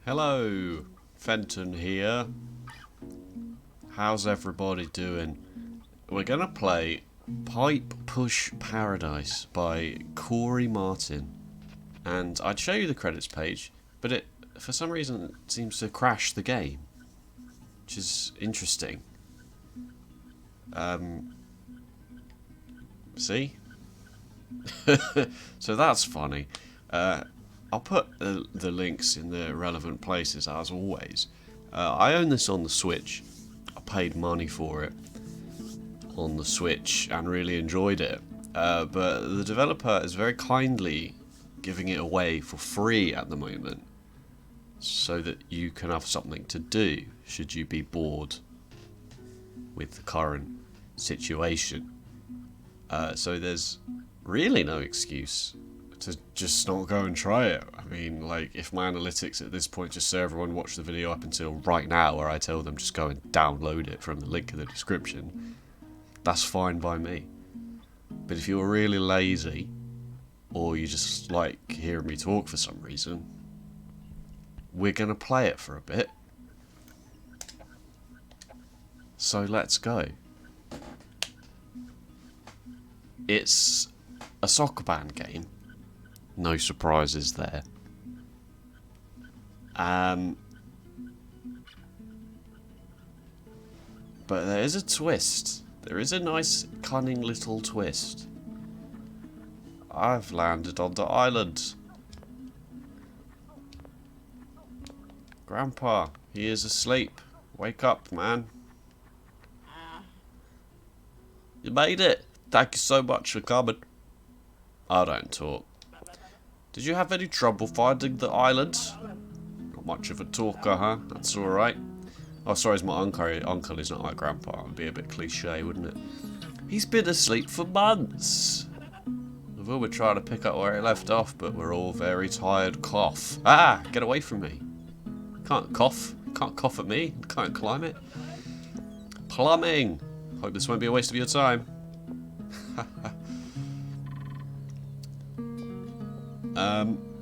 Hello, Fenton here. How's everybody doing? We're gonna play Pipe Push Paradise by Corey Martin. And I'd show you the credits page, but it, for some reason, it seems to crash the game. Which is interesting. See? So that's funny. I'll put the links in the relevant places as always. I own this on the Switch. I paid money for it on the Switch and really enjoyed it. But the developer is very kindly giving it away for free at the moment, so that you can have something to do should you be bored with the current situation. So there's really no excuse to just not go and try it. I mean, like, if my analytics at this point just say everyone watch the video up until right now, where I tell them just go and download it from the link in the description, that's fine by me. But if you're really lazy, or you just like hearing me talk for some reason, we're gonna play it for a bit. So let's go. It's a soccer band game. No surprises there. But there is a twist. There is a nice, cunning little twist. I've landed on the island. Grandpa, he is asleep. Wake up, man. You made it. Thank you so much for coming. I don't talk. Did you have any trouble finding the island? Not much of a talker, huh? That's alright. Oh, sorry, it's my uncle. Uncle is not my grandpa. It would be a bit cliche, wouldn't it? He's been asleep for months. Well, we're trying to pick up where he left off, but we're all very tired. Cough. Ah, get away from me. Can't cough. Can't cough at me. Can't climb it. Plumbing. Hope this won't be a waste of your time.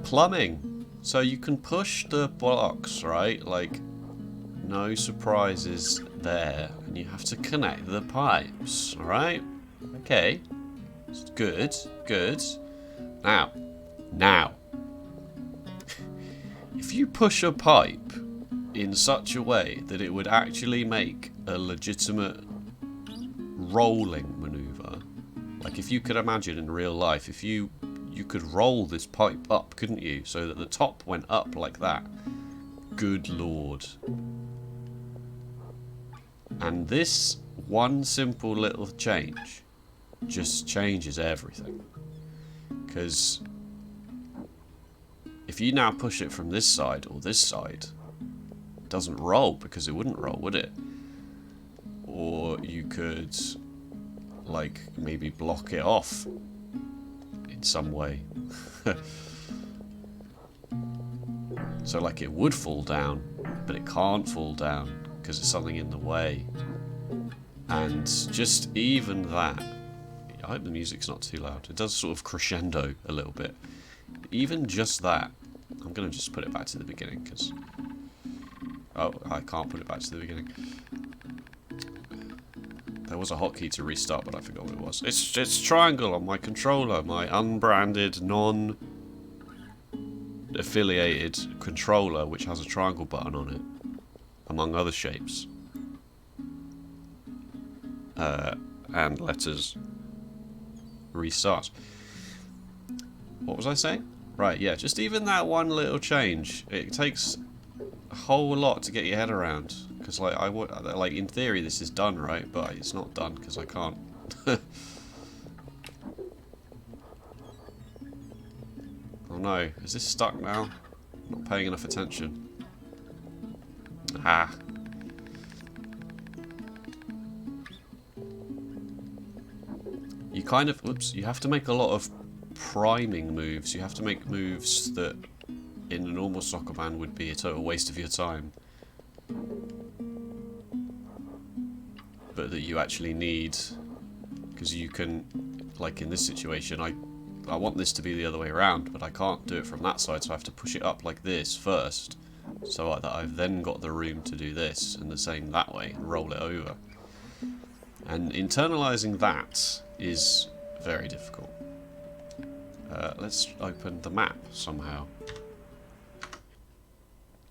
Plumbing. So you can push the blocks, right? Like, no surprises there. And you have to connect the pipes, alright? Okay. Good, good. Now. If you push a pipe in such a way that it would actually make a legitimate rolling maneuver, like if you could imagine in real life, if you could roll this pipe up, couldn't you? So that the top went up like that. Good lord. And this one simple little change just changes everything. Because if you now push it from this side or this side, it doesn't roll, because it wouldn't roll, would it? Or you could, like, maybe block it off in some way. So, like, it would fall down, but it can't fall down because there's something in the way. And just even that, I hope the music's not too loud. It does sort of crescendo a little bit. Even just that, I'm going to just put it back to the beginning, because... Oh, I can't put it back to the beginning. There was a hotkey to restart, but I forgot what it was. It's triangle on my controller, my unbranded, non-affiliated controller, which has a triangle button on it, among other shapes. And letters. Restart. What was I saying? Right, yeah, just even that one little change, it takes a whole lot to get your head around. Because, like, like, in theory this is done, right? But it's not done because I can't. Oh no, is this stuck now? Not paying enough attention. Ah. You kind of, oops, you have to make a lot of priming moves. You have to make moves that in a normal soccer band would be a total waste of your time, but that you actually need, because you can, like in this situation, I want this to be the other way around, but I can't do it from that side, so I have to push it up like this first, so that I've then got the room to do this, and the same that way, and roll it over. And internalising that is very difficult. Let's open the map somehow.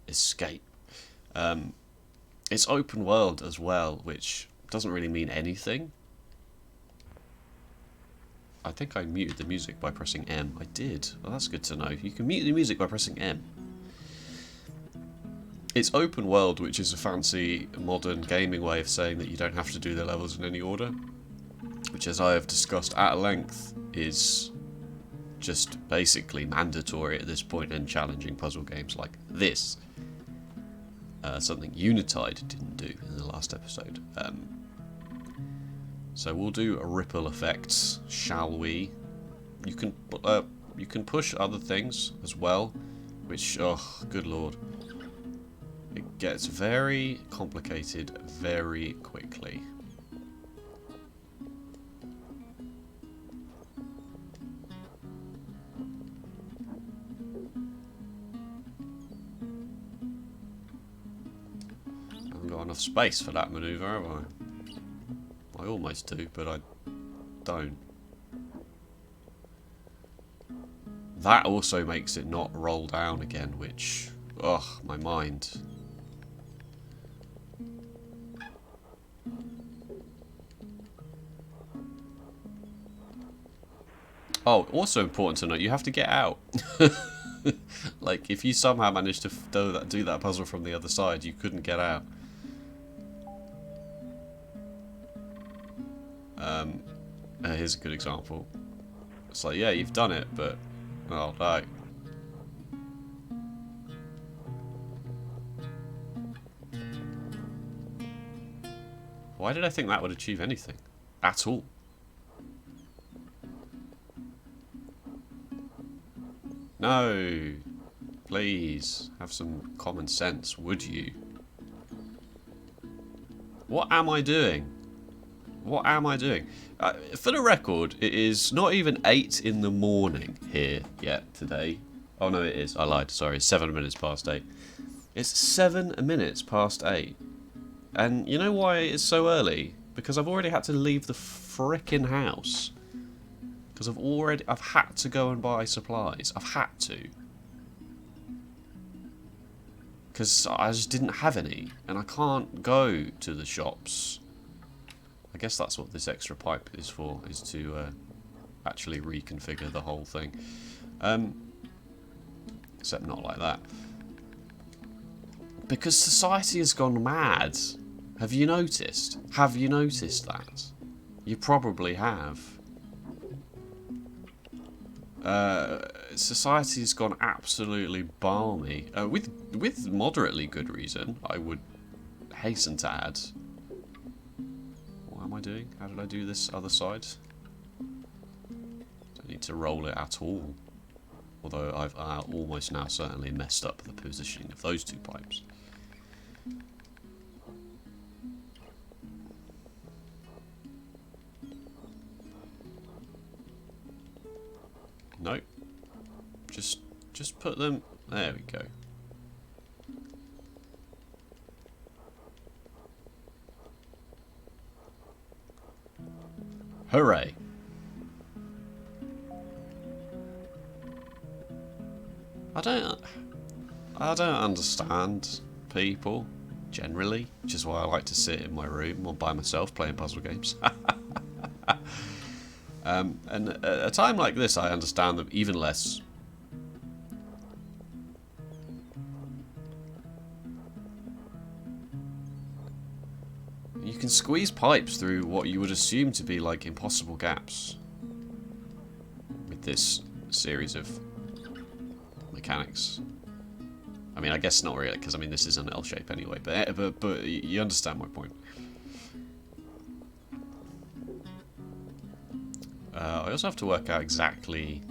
Escape. It's open world as well, which doesn't really mean anything. I think I muted the music by pressing M. I did. Well, that's good to know. You can mute the music by pressing M. It's open world, which is a fancy modern gaming way of saying that you don't have to do the levels in any order, which, as I have discussed at length, is just basically mandatory at this point in challenging puzzle games like this. Something Unitide didn't do in the last episode. So we'll do a ripple effects, shall we? You can push other things as well, which, oh, good lord. It gets very complicated very quickly. I haven't got enough space for that manoeuvre, have I? I almost do, but I don't. That also makes it not roll down again, which... ugh, my mind. Oh, also important to note, you have to get out. Like, if you somehow manage to do that puzzle from the other side, you couldn't get out. Here's a good example. It's like, yeah, you've done it, but... oh, no. Why did I think that would achieve anything? At all? No! Please, have some common sense, would you? What am I doing? What am I doing? For the record, it is not even 8 in the morning here yet today. Oh no, it is. I lied. Sorry, 7 minutes past 8. It's 7 minutes past 8. And you know why it's so early? Because I've already had to leave the frickin' house. Because I've had to go and buy supplies. I've had to. Because I just didn't have any. And I can't go to the shops. I guess that's what this extra pipe is for, is to actually reconfigure the whole thing. Except not like that. Because society has gone mad. Have you noticed? Have you noticed that? You probably have. Society has gone absolutely balmy. With moderately good reason, I would hasten to add. What am I doing? How did I do this other side? Don't need to roll it at all. Although I've almost now certainly messed up the positioning of those two pipes. Nope. Just put them... there we go. Hooray. I don't understand people, generally, which is why I like to sit in my room or by myself playing puzzle games. And at a time like this, I understand them even less. You can squeeze pipes through what you would assume to be like impossible gaps with this series of mechanics. I mean, I guess not really, because I mean this is an L shape anyway. But you understand my point. I also have to work out exactly,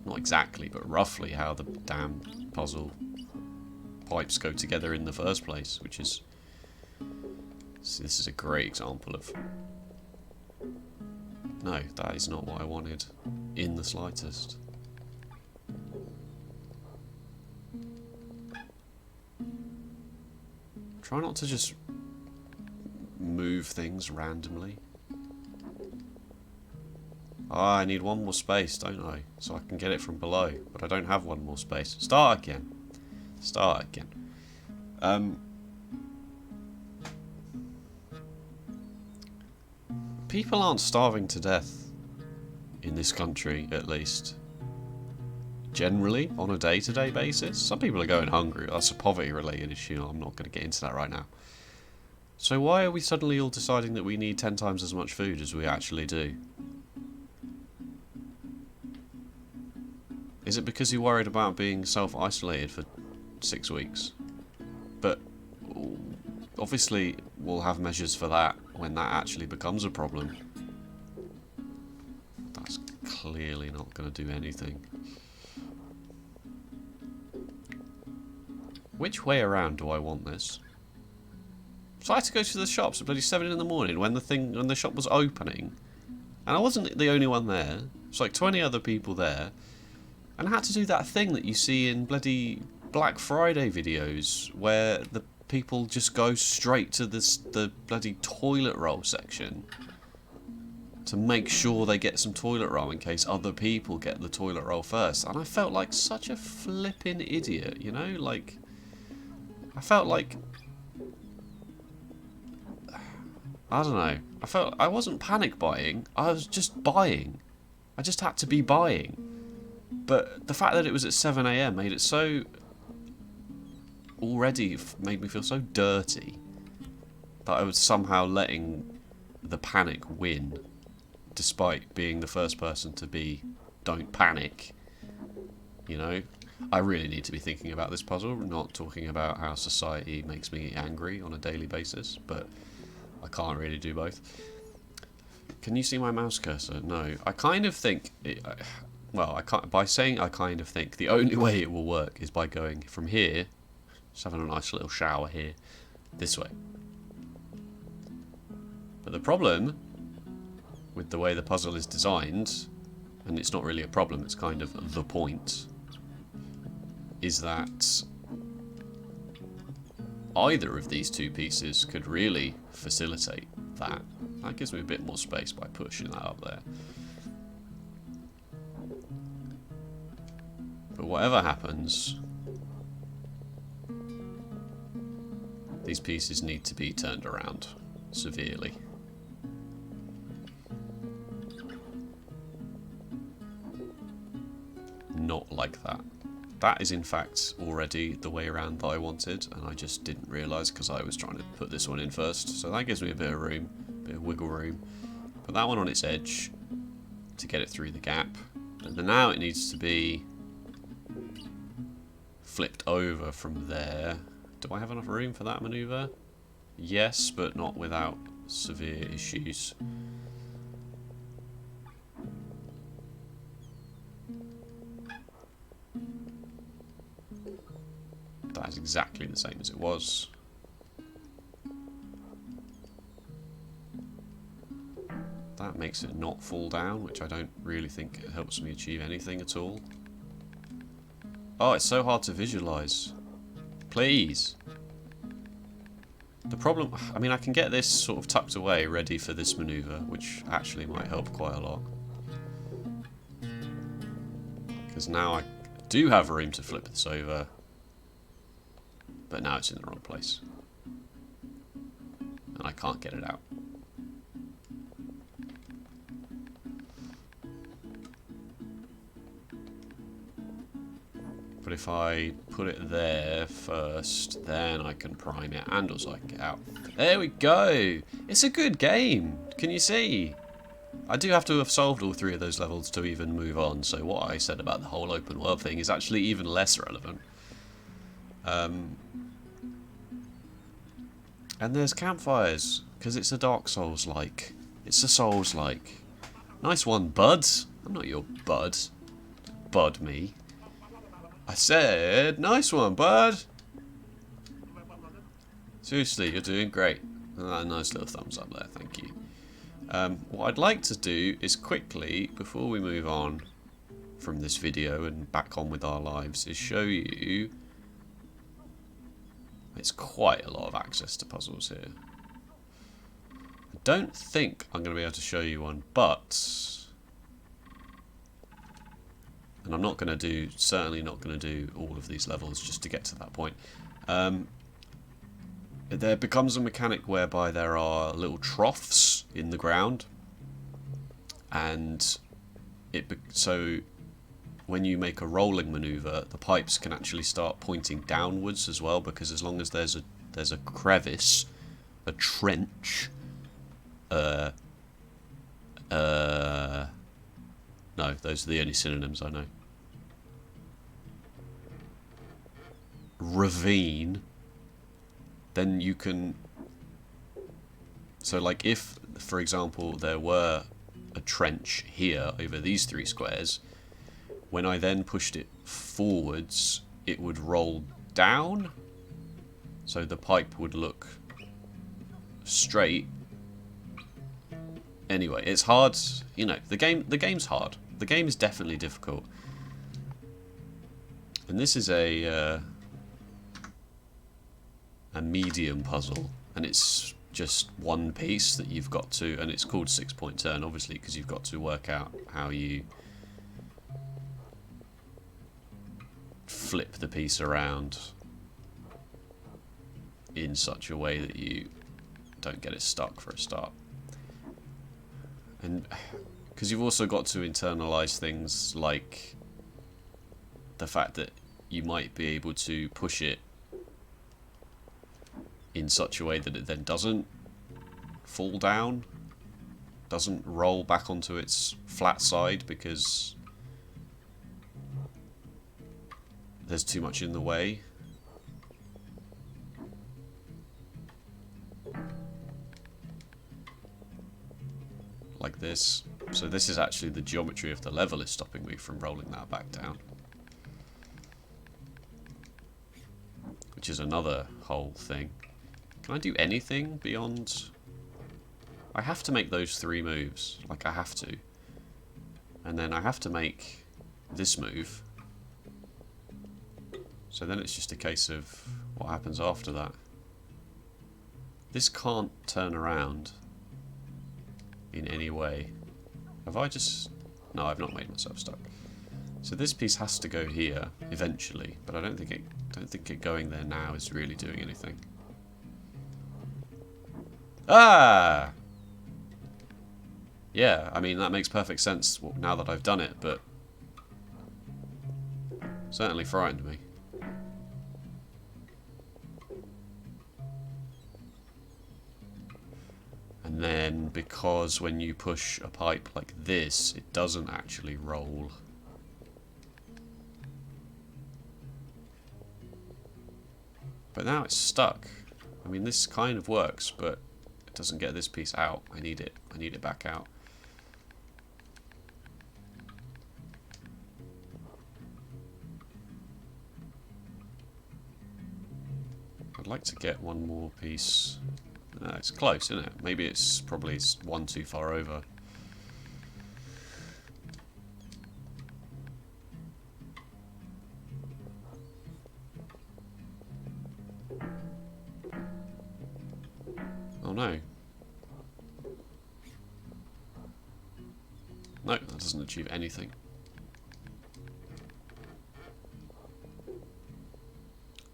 not exactly, but roughly how the damn puzzle pipes go together in the first place, which is, this is a great example of, no, that is not what I wanted in the slightest. Try not to just move things randomly. Ah, I need one more space, don't I? So I can get it from below. But I don't have one more space. Start again. Start again. People aren't starving to death. In this country, at least. Generally, on a day-to-day basis. Some people are going hungry. That's a poverty-related issue. I'm not going to get into that right now. So why are we suddenly all deciding that we need 10 times as much food as we actually do? Is it because you're worried about being self-isolated for 6 weeks? But obviously we'll have measures for that when that actually becomes a problem. That's clearly not going to do anything. Which way around do I want this? So I had to go to the shops at bloody 7 in the morning when the shop was opening. And I wasn't the only one there. There's like 20 other people there. And I had to do that thing that you see in bloody Black Friday videos where the people just go straight to the bloody toilet roll section to make sure they get some toilet roll in case other people get the toilet roll first. And I felt like such a flippin' idiot, you know? Like, I felt like, I don't know. I wasn't panic buying. I was just buying. I just had to be buying. But the fact that it was at 7 AM made it so... already made me feel so dirty that I was somehow letting the panic win, despite being the first person to be don't panic. You know? I really need to be thinking about this puzzle, not talking about how society makes me angry on a daily basis, but I can't really do both. Can you see my mouse cursor? No. I kind of think... well, I can't, by saying I kind of think, the only way it will work is by going from here, just having a nice little shower here, this way. But the problem with the way the puzzle is designed, and it's not really a problem, it's kind of the point, is that either of these two pieces could really facilitate that. That gives me a bit more space by pushing that up there. But whatever happens, these pieces need to be turned around severely. Not like that. That is in fact already the way around that I wanted, and I just didn't realise because I was trying to put this one in first. So that gives me a bit of room, a bit of wiggle room. Put that one on its edge to get it through the gap. And then now it needs to be flipped over from there. Do I have enough room for that manoeuvre? Yes, but not without severe issues. That is exactly the same as it was. That makes it not fall down, which I don't really think it helps me achieve anything at all. Oh, it's so hard to visualise. Please. The problem... I mean, I can get this sort of tucked away, ready for this manoeuvre, which actually might help quite a lot. Because now I do have room to flip this over. But now it's in the wrong place. And I can't get it out. But if I put it there first, then I can prime it and also I can get out. There we go! It's a good game! Can you see? I do have to have solved all 3 of those levels to even move on, so what I said about the whole open world thing is actually even less relevant. And there's campfires, because it's a Dark Souls-like. It's a Souls-like. Nice one, bud. I'm not your bud. Bud me. I said, nice one, bud. Seriously, you're doing great. Nice little thumbs up there, thank you. What I'd like to do is quickly, before we move on from this video and back on with our lives, is show you It's quite a lot of access to puzzles here. I don't think I'm going to be able to show you one, but... And I'm not going to do, certainly not going to do all of these levels just to get to that point. There becomes a mechanic whereby there are little troughs in the ground, and so when you make a rolling maneuver, the pipes can actually start pointing downwards as well, because as long as there's a crevice, a trench, no, those are the only synonyms I know. Ravine, then you can... So like if, for example, there were a trench here over these 3 squares, when I then pushed it forwards, it would roll down, so the pipe would look straight. Anyway, it's hard, you know, the game's hard. The game is definitely difficult. And this is a medium puzzle, and it's just one piece that you've got to, and it's called 6-point turn, obviously, because you've got to work out how you flip the piece around in such a way that you don't get it stuck for a start. And because you've also got to internalize things like the fact that you might be able to push it in such a way that it then doesn't fall down, doesn't roll back onto its flat side because there's too much in the way. Like this. So this is actually the geometry of the level is stopping me from rolling that back down. Which is another whole thing. Can I do anything beyond... I have to make those 3 moves. Like, I have to. And then I have to make this move. So then it's just a case of what happens after that. This can't turn around in any way. Have I just... No, I've not made myself stuck. So this piece has to go here eventually, but I don't think it going there now is really doing anything. Ah! Yeah, I mean, that makes perfect sense now that I've done it, but certainly frightened me. And then, because when you push a pipe like this, it doesn't actually roll. But now it's stuck. I mean, this kind of works, but it doesn't get this piece out. I need it back out. I'd like to get one more piece. It's close, isn't it? Maybe it's probably one too far over. Oh no. No, that doesn't achieve anything.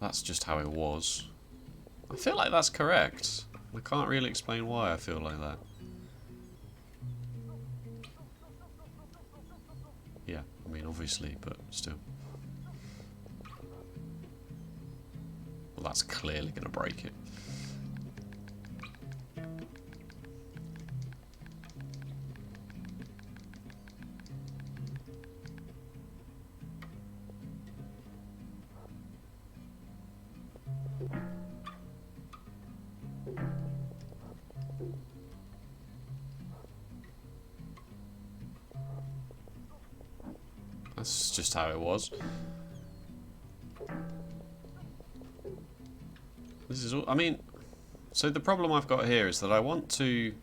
That's just how it was. I feel like that's correct. I can't really explain why I feel like that. Yeah, I mean, obviously, but still. Well, that's clearly going to break it. That's just how it was. This is all, I mean, so the problem I've got here is that I want to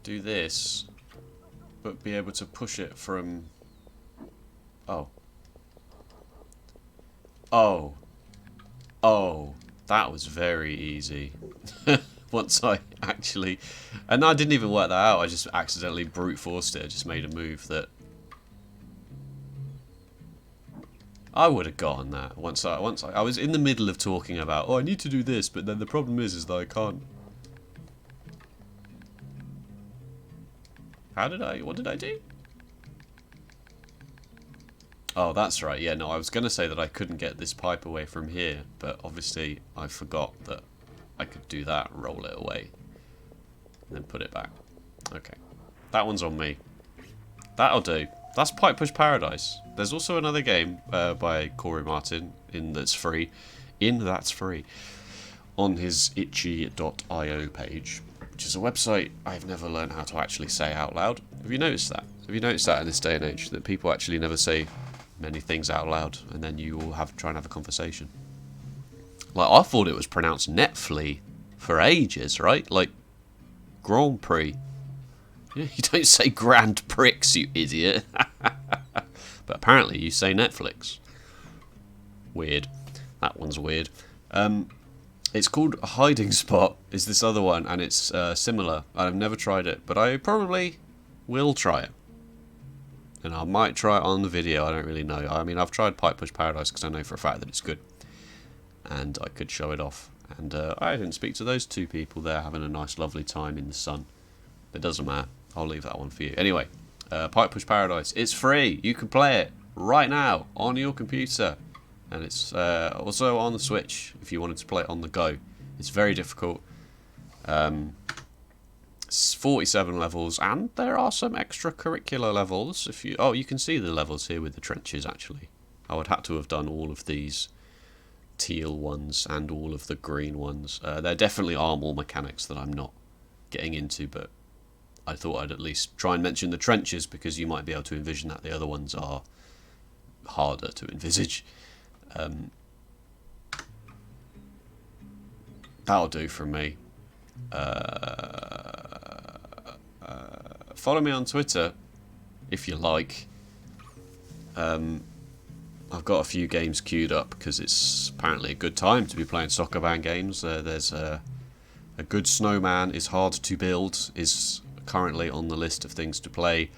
do this, but be able to push it from... Oh. Oh. Oh, that was very easy. Once I actually... And I didn't even work that out. I just accidentally brute forced it. I just made a move that... I would have gotten that. I was in the middle of talking about, oh, I need to do this, but then the problem is that I can't. What did I do? Oh, that's right. Yeah, no, I was going to say that I couldn't get this pipe away from here, but obviously I forgot that I could do that, roll it away, and then put it back. Okay. That one's on me. That'll do. That's Pipe Push Paradise. There's also another game by Corey Martin that's free, on his itchy.io page, which is a website I've never learned how to actually say out loud. Have you noticed that? Have you noticed that in this day and age, that people actually never say many things out loud, and then you all try and have a conversation? Like, I thought it was pronounced Netflix for ages, right? Like Grand Prix. You don't say Grand Prix, you idiot. But apparently you say Netflix. Weird. That one's weird. It's called Hiding Spot, is this other one, and it's similar. I've never tried it, but I probably will try it. And I might try it on the video, I don't really know. I mean, I've tried Pipe Push Paradise because I know for a fact that it's good. And I could show it off. And I didn't speak to those two people there having a nice lovely time in the sun. It doesn't matter. I'll leave that one for you. Anyway, Pipe Push Paradise. It's free. You can play it right now on your computer. And it's also on the Switch if you wanted to play it on the go. It's very difficult. It's 47 levels, and there are some extracurricular levels. You can see the levels here with the trenches, actually. I would have to have done all of these teal ones and all of the green ones. There definitely are more mechanics that I'm not getting into, but I thought I'd at least try and mention the trenches because you might be able to envision that the other ones are harder to envisage. That'll do from me. Follow me on Twitter if you like. I've got a few games queued up because it's apparently a good time to be playing Soccer Band games. There's a good snowman is hard to build is currently on the list of things to play,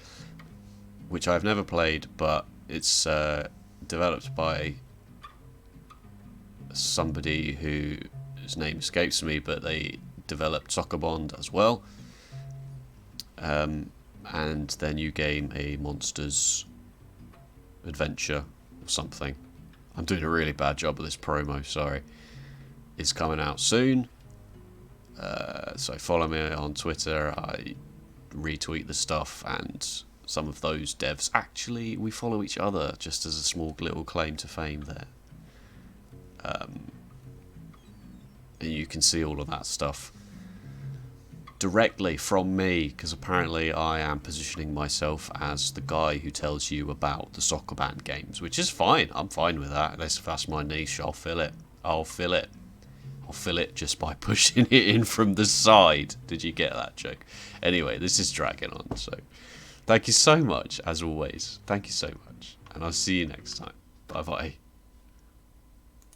which I've never played, but it's developed by somebody whose name escapes me, but they developed Soccer Bond as well. And then you game a monster's adventure or something. I'm doing a really bad job of this promo, sorry. It's coming out soon. So follow me on Twitter. I retweet the stuff, and some of those devs actually, we follow each other, just as a small little claim to fame there. And you can see all of that stuff directly from me, because apparently I am positioning myself as the guy who tells you about the Soccer Band games, which is fine. I'm fine with that. That's my niche. I'll fill it. I'll fill it just by pushing it in from the side. Did you get that joke? Anyway, this is dragging on, so thank you so much, as always. Thank you so much, and I'll see you next time. Bye bye.